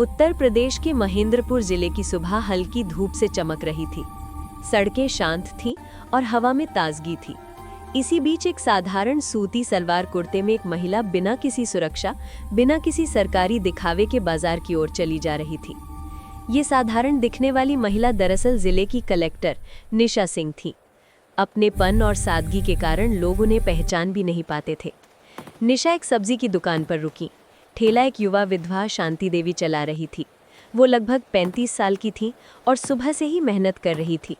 उत्तर प्रदेश के महेंद्रपुर जिले की सुबह हल्की धूप से चमक रही थी। सड़कें शांत थीं और हवा में ताजगी थी। इसी बीच एक साधारण सूती सलवार कुर्ते में एक महिला बिना किसी सुरक्षा, बिना किसी सरकारी दिखावे के बाजार की ओर चली जा रही थी। ये साधारण दिखने वाली महिला दरअसल जिले की कलेक्टर निशा सिंह थी। अपनेपन और सादगी के कारण लोग उन्हें पहचान भी नहीं पाते थे। निशा एक सब्जी की दुकान पर रुकी। ठेला एक युवा विधवा शांति देवी चला रही थी। वो लगभग 35 साल की थी और सुबह से ही मेहनत कर रही थी।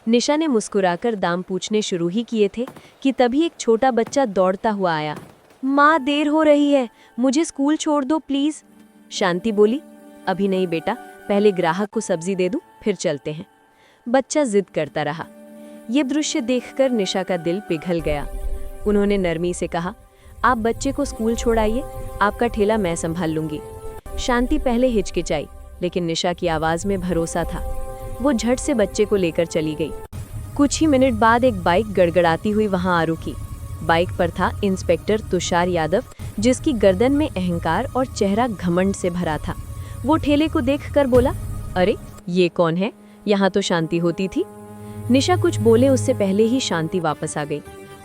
निशा ने मुस्कुराकर दाम पूछने शुरू ही किए थे कि तभी एक छोटा बच्चा दौड़ता हुआ आया। माँ, देर हो रही है, मुझे स्कूल छोड़ दो प्लीज। शांति बोली, अभी नहीं बेटा, पहले ग्राहक को सब्जी दे दूं, फिर चलते हैं। बच्चा जिद करता रहा। ये दृश्य देखकर निशा का दिल पिघल गया। उन्होंने नरमी से कहा, आप बच्चे को स्कूल छोड़ाइए, आपका ठेला मैं संभाल लूंगी। शांति पहले हिचकिचाई, लेकिन निशा की आवाज में भरोसा था। वो झट से बच्चे को लेकर चली गई। कुछ ही मिनट बाद एक बाइक गड़गड़ाती हुई वहां आ रुकी। बाइक पर था इंस्पेक्टर तुषार यादव, जिसकी गर्दन में अहंकार और चेहरा घमंड से भरा था। वो ठेले को देखकर बोला, अरे ये कौन है? यहाँ तो शांति होती थी। निशा कुछ बोले उससे पहले ही शांति वापस आ गई।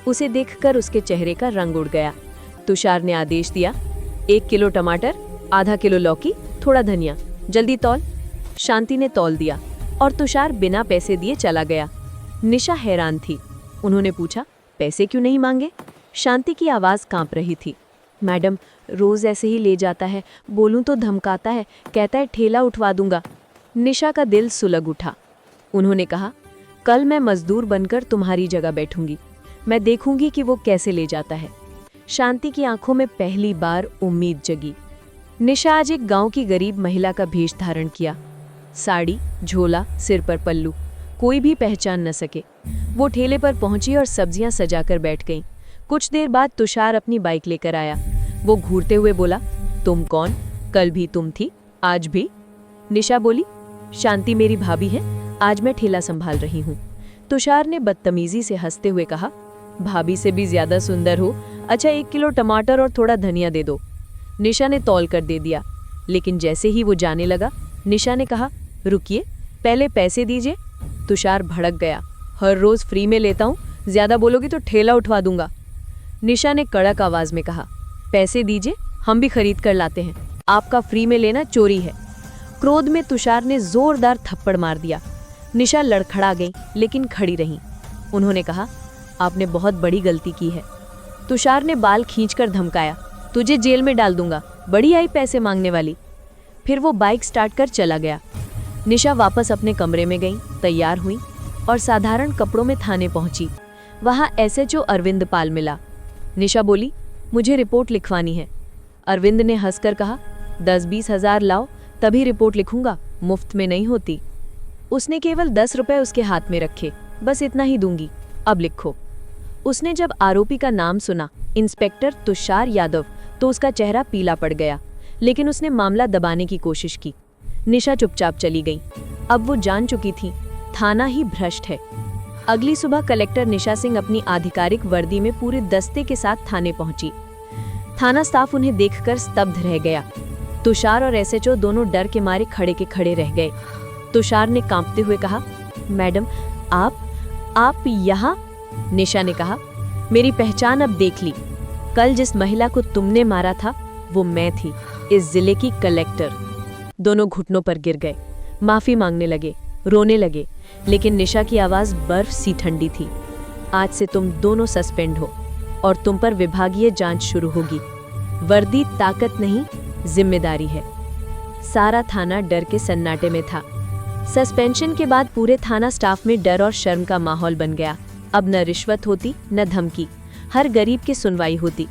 उसे देखकर उसके चेहरे का रंग उड़ गया। तुषार ने आदेश दिया, 1 किलो टमाटर, आधा किलो लौकी, थोड़ा धनिया, जल्दी तौल। शांति ने तौल दिया और तुषार बिना पैसे दिए चला गया। निशा हैरान थी। उन्होंने पूछा, पैसे क्यों नहीं मांगे? शांति की आवाज़ कांप रही थी। मैडम, रोज ऐसे ही ले जाता है, बोलूं तो धमकाता है, कहता है ठेला उठवा दूंगा। निशा का दिल सुलग उठा। उन्होंने कहा, कल मैं मजदूर बनकर तुम्हारी जगह बैठूंगी, मैं देखूंगी कि वो कैसे ले जाता है। शांति की आंखों में पहली बार उम्मीद जगी। निशा आज एक गांव की गरीब महिला का भेष धारण किया। साड़ी, झोला, सिर पर पल्लू, कोई भी पहचान न सके। वो ठेले पर पहुंची और सब्जियां सजाकर बैठ गईं। कुछ देर बाद तुषार अपनी बाइक लेकर आया। वो घूरते हुए बोला, तुम कौन? कल भी तुम थी, आज भी? निशा बोली, शांति मेरी भाभी है, आज मैं ठेला संभाल रही हूँ। तुषार ने बदतमीजी से हंसते हुए कहा, भाभी से भी ज्यादा सुंदर हो। अच्छा, 1 किलो टमाटर और थोड़ा धनिया दे दो। निशा ने तौल कर दे दिया, लेकिन जैसे ही वो जाने लगा, निशा ने कहा, रुकिए, पहले पैसे दीजिए। तुषार भड़क गया, हर रोज फ्री में लेता हूँ, ज्यादा बोलोगी तो ठेला उठवा दूंगा। निशा ने कड़क आवाज में कहा, पैसे दीजिए, हम भी खरीद कर लाते हैं, आपका फ्री में लेना चोरी है। क्रोध में तुषार ने जोरदार थप्पड़ मार दिया। निशा लड़खड़ा गई, लेकिन खड़ी रही। उन्होंने कहा, आपने बहुत बड़ी गलती की है। तुषार ने बाल खींचकर धमकाया, तुझे जेल में डाल दूंगा, बड़ी आई पैसे मांगने वाली। फिर वो बाइक स्टार्ट कर चला गया। निशा वापस अपने कमरे में गई, तैयार हुई और साधारण कपड़ों में थाने पहुंची। वहां एसएचओ अरविंद पाल मिला। निशा बोली, मुझे रिपोर्ट लिखवानी है। अरविंद ने हंसकर कहा, 10-20 हज़ार लाओ, तभी रिपोर्ट लिखूंगा, मुफ्त में नहीं होती। उसने केवल 10 रुपए उसके हाथ में रखे, बस इतना ही दूंगी, अब लिखो। उसने जब आरोपी का नाम सुना, इंस्पेक्टर तुषार यादव, तो उसका चेहरा पीला पड़ गया, लेकिन उसने मामला दबाने की कोशिश की। निशा चुपचाप चली गई। अब वो जान चुकी थी, थाना ही भ्रष्ट है। अगली सुबह कलेक्टर निशा सिंह अपनी आधिकारिक वर्दी में पूरे दस्ते के साथ थाने पहुंची। थाना स्टाफ उन्हें देखकर स्तब्ध रह गया। तुषार और एसएचओ दोनों डर के मारे खड़े के खड़े रह गए। तुषार ने कांपते हुए कहा, मैडम, आप यहाँ? निशा ने कहा, मेरी पहचान अब देख ली। कल जिस महिला को तुमने मारा था, वो मैं थी, इस जिले की कलेक्टर। दोनों घुटनों पर गिर गए, माफी मांगने लगे, रोने लगे, लेकिन निशा की आवाज बर्फ सी ठंडी थी। आज से तुम दोनों सस्पेंड हो और तुम पर विभागीय जांच शुरू होगी। वर्दी ताकत नहीं, जिम्मेदारी है। सारा थाना डर के सन्नाटे में था। सस्पेंशन के बाद पूरे थाना स्टाफ में डर और शर्म का माहौल बन गया। अब न रिश्वत होती, न धमकी, हर गरीब की सुनवाई होती।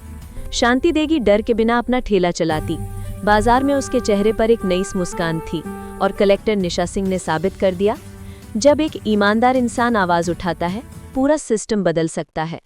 शांति देगी डर के बिना अपना ठेला चलाती। बाजार में उसके चेहरे पर एक नई मुस्कान थी और कलेक्टर निशा सिंह ने साबित कर दिया, जब एक ईमानदार इंसान आवाज उठाता है, पूरा सिस्टम बदल सकता है।